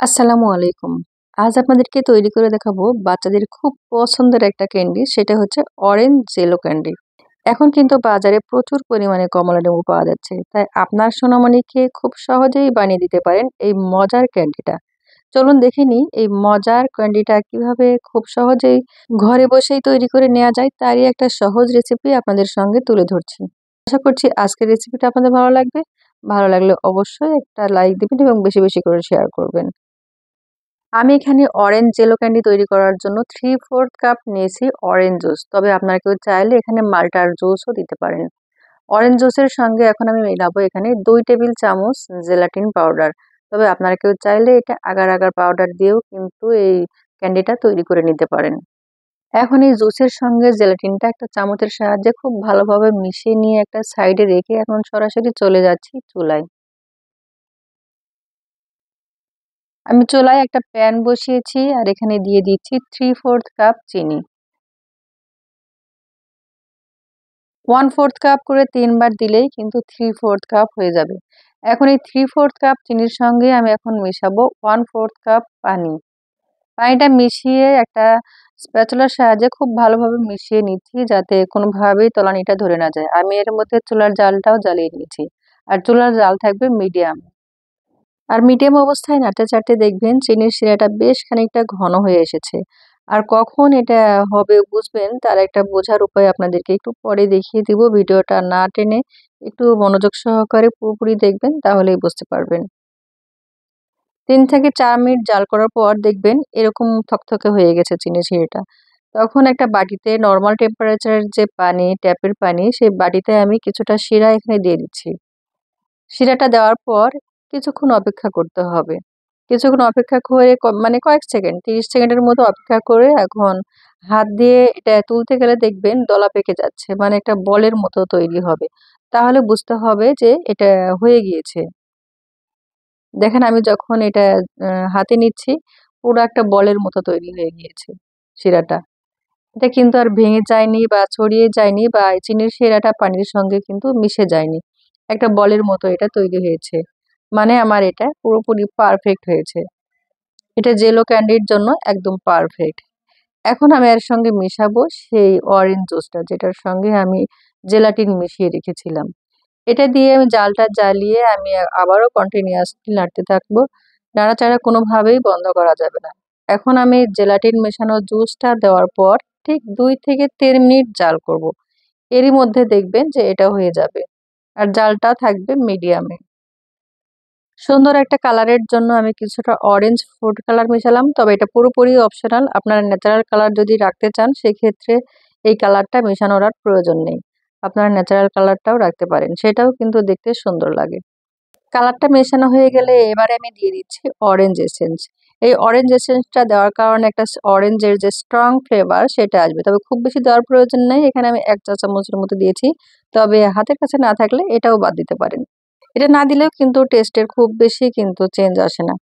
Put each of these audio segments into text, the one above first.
আসসালামু আলাইকুম। আজ আপনাদেরকে তৈরি করে দেখাবো বাচ্চাদের খুব পছন্দের একটা ক্যান্ডি, সেটা হচ্ছে অরেঞ্জ জেলো ক্যান্ডি। এখন কিন্তু বাজারে প্রচুর পরিমাণে কমলালেবু পাওয়া যাচ্ছে। তাই আপনার সোনামণিকে খুব সহজেই বানিয়ে দিতে পারেন এই মজার ক্যান্ডিটা। চলুন দেখে নিই এই মজার ক্যান্ডিটা কিভাবে খুব সহজেই ঘরে বসেই তৈরি করে নেওয়া যায়, তারই একটা সহজ রেসিপি আপনাদের সঙ্গে তুলে ধরছি। আশা করছি আজকের রেসিপিটা আপনাদের ভালো লাগবে। ভালো লাগলে অবশ্যই একটা লাইক দিবেন এবং বেশি, বেশি করে শেয়ার করবেন। আমি এখানে অরেঞ্জ জেলো ক্যান্ডি তৈরি করার জন্য 3/4 কাপ নিয়েছি অরেঞ্জ জুস। তবে আপনারা কেউ চাইলে এখানে মাল্টার জুসও দিতে পারেন। অরেঞ্জ জুসের সঙ্গে এখন আমি মেলাবো এখানে 2 টেবিল চামচ জেলাটিন পাউডার। তবে আপনারা কেউ চাইলে এটা আগার আগার পাউডার দিয়েও কিন্তু এই ক্যান্ডিটা তৈরি করে নিতে পারেন। এখন এই জুসের সঙ্গে জেলাটিনটা একটা চামচের সাহায্যে খুব ভালোভাবে মিশিয়ে নিয়ে একটা সাইডে রেখে এখন সরাসরি চলে যাচ্ছি চুলায়। আমি চুলায় একটা প্যান বসিয়েছি আর এখানে দিয়ে দিচ্ছি 3/4 কাপ চিনি। 1/4 কাপ করে 3 বার দিলেই কিন্তু 3/4 কাপ হয়ে যাবে। এখন এই 3/4 কাপ চিনির সঙ্গে আমি এখন মেশাবো 1/4 কাপ পানি। পানিটা মিশিয়ে একটা স্প্যাচুলার সাহায্যে খুব ভালোভাবে মিশিয়ে নিচ্ছি, যাতে কোনোভাবেই তলানিটা ধরে না যায়। আমি এর মধ্যে চুলার জালটাও জ্বালিয়ে নিয়েছি। আর চুলার জাল থাকবে মিডিয়াম। আর মিডিয়াম অবস্থায় নাড়তে চাড়তে দেখবেন চিনির শিরাটা বেশ খানিকটা ঘন হয়ে এসেছে। আর কখন এটা হবে বুঝবেন, তার একটা বোঝার উপায় আপনাদেরকে একটু পরে দেখিয়ে দিব। ভিডিওটা না টেনে একটু মনোযোগ সহকারে পুরোপুরি দেখবেন, তাহলেই বুঝতে পারবেন। 3 থেকে 4 মিনিট জাল করার পর দেখবেন এরকম থকথকে হয়ে গেছে চিনির শিরাটা। তখন একটা বাটিতে নরমাল টেম্পারেচারের যে পানি, ট্যাপের পানি, সেই বাটিতে আমি কিছুটা শিরা এখানে দিয়ে দিচ্ছি। শিরাটা দেওয়ার পর কিছুক্ষণ অপেক্ষা করতে হবে। কিছুক্ষণ অপেক্ষা করে মানে কয়েক সেকেন্ড, ৩০ সেকেন্ডের মতো অপেক্ষা করে এখন হাত দিয়ে এটা তুলতে গেলে দেখবেন দলা পেকে যাচ্ছে। মানে একটা বলের মতো তৈরি হবে। তাহলে বুঝতে হবে যে এটা হয়ে গিয়েছে। দেখেন আমি যখন এটা হাতে নিচ্ছি, পুরো একটা বলের মতো তৈরি হয়ে গিয়েছে শিরাটা। এটা কিন্তু আর ভেঙে যায়নি বা ছড়িয়ে যায়নি বা এই চিনির শিরাটা পানির সঙ্গে কিন্তু মিশে যায়নি। একটা বলের মতো এটা তৈরি হয়েছে। মানে আমার এটা পুরোপুরি পারফেক্ট হয়েছে। এটা জেলো ক্যান্ডির জন্য একদম পারফেক্ট। এখন আমি এর সঙ্গে মেশাবো সেই অরেঞ্জ জুসটা, যেটার সঙ্গে আমি জেলাটিন মিশিয়ে রেখেছিলাম। এটা দিয়ে আমি জালটা জ্বালিয়ে আমি আবারও কন্টিনিউয়াসলি নাড়তে থাকবো। নাড়াচাড়া কোনোভাবেই বন্ধ করা যাবে না। এখন আমি জেলাটিন মেশানো জুসটা দেওয়ার পর ঠিক 2 থেকে 3 মিনিট জাল করব। এরই মধ্যে দেখবেন যে এটা হয়ে যাবে। আর জালটা থাকবে মিডিয়ামে। সুন্দর একটা কালারের জন্য আমি কিছুটা অরেঞ্জ ফুড কালার মেশালাম। তবে এটা পুরোপুরি অপশনাল। আপনারা ন্যাচারাল কালার যদি রাখতে চান, সেক্ষেত্রে এই কালারটা মেশানোর আর প্রয়োজন নেই। আপনারা ন্যাচারাল কালারটাও রাখতে পারেন। সেটাও কিন্তু দেখতে সুন্দর লাগে। কালারটা মেশানো হয়ে গেলে এবারে আমি দিয়ে দিচ্ছি অরেঞ্জ এসেন্স। এই অরেঞ্জ এসেন্সটা দেওয়ার কারণে একটা অরেঞ্জের যে স্ট্রং ফ্লেভার সেটা আসবে। তবে খুব বেশি দেওয়ার প্রয়োজন নেই। এখানে আমি ১ চা চামচের মতো দিয়েছি। তবে হাতের কাছে না থাকলে এটাও বাদ দিতে পারেন। এটা না দিলেও কিন্তু টেস্টের খুব বেশি কিন্তু চেঞ্জ আসে না।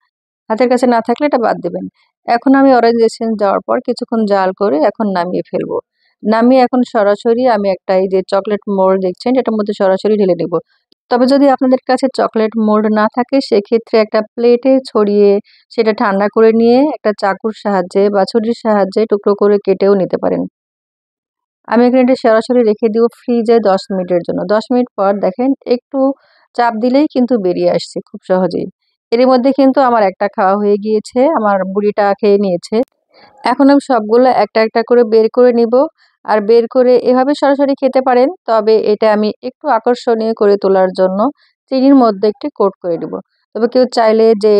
হাতের কাছে না থাকলে এটা বাদ দিবেন। এখন আমি অরেঞ্জ এসেন্স দেওয়ার পর কিছুক্ষণ জাল করে এখন নামিয়ে ফেলবো। নামিয়ে এখন সরাসরি আমি একটা এই যে চকলেট মোল্ড দেখছেন, এটার মধ্যে সরাসরি ঢেলে নিব। তবে যদি আপনাদের কাছে চকলেট মোল্ড না থাকে, সেক্ষেত্রে একটা প্লেটে ছড়িয়ে সেটা ঠান্ডা করে নিয়ে একটা চাকুর সাহায্যে বা ছুরির সাহায্যে টুকরো করে কেটেও নিতে পারেন। আমি এখানে এটা সরাসরি রেখে দিব ফ্রিজে ১০ মিনিটের জন্য। ১০ মিনিট পর দেখেন একটু চাপ দিলেই কিন্তু বেরিয়ে আসছে খুব সহজেই। এরই মধ্যে কিন্তু আমার একটা খাওয়া হয়ে গিয়েছে। আমার বুড়িটা খেয়ে নিয়েছে। এখন আমি সবগুলো একটা, একটা করে বের করে নিব। আর বের করে এভাবে সরাসরি খেতে পারেন। তবে এটা আমি একটু আকর্ষণীয় করে তোলার জন্য চিনির মধ্যে একটু কোট করে দিব। তবে কেউ চাইলে যে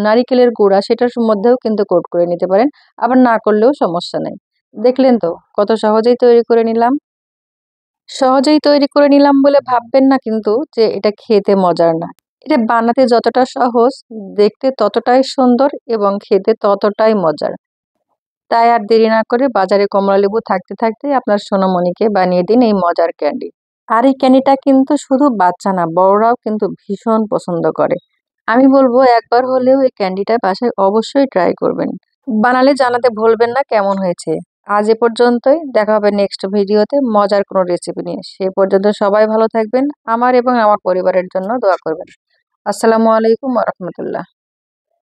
নারিকেলের গুঁড়া সেটার মধ্যেও কিন্তু কোট করে নিতে পারেন। আবার না করলেও সমস্যা নেই। দেখলেন তো কত সহজেই তৈরি করে নিলাম। সহজেই তৈরি করে নিলাম বলে ভাববেন না কিন্তু যে এটা খেতে মজার না। এটা বানাতে যতটা সহজ, দেখতে ততটাই সুন্দর এবং খেতে ততটাই মজার। তাই আর দেরি না করে বাজারে কমলালেবু থাকতে থাকতেই আপনার সোনামণিকে বানিয়ে দিন এই মজার ক্যান্ডি। আর এই ক্যান্ডিটা কিন্তু শুধু বাচ্চা না, বড়রাও কিন্তু ভীষণ পছন্দ করে। আমি বলবো একবার হলেও এই ক্যান্ডিটা বাসায় অবশ্যই ট্রাই করবেন। বানালে জানাতে ভুলবেন না কেমন হয়েছে। আজ এ পর্যন্তই। দেখা হবে নেক্সট ভিডিওতে মজার কোনো রেসিপি নিয়ে। সে পর্যন্ত সবাই ভালো থাকবেন। আমার এবং আমার পরিবারের জন্য দোয়া করবেন। আসসালামু আলাইকুম ওয়া রাহমাতুল্লাহ।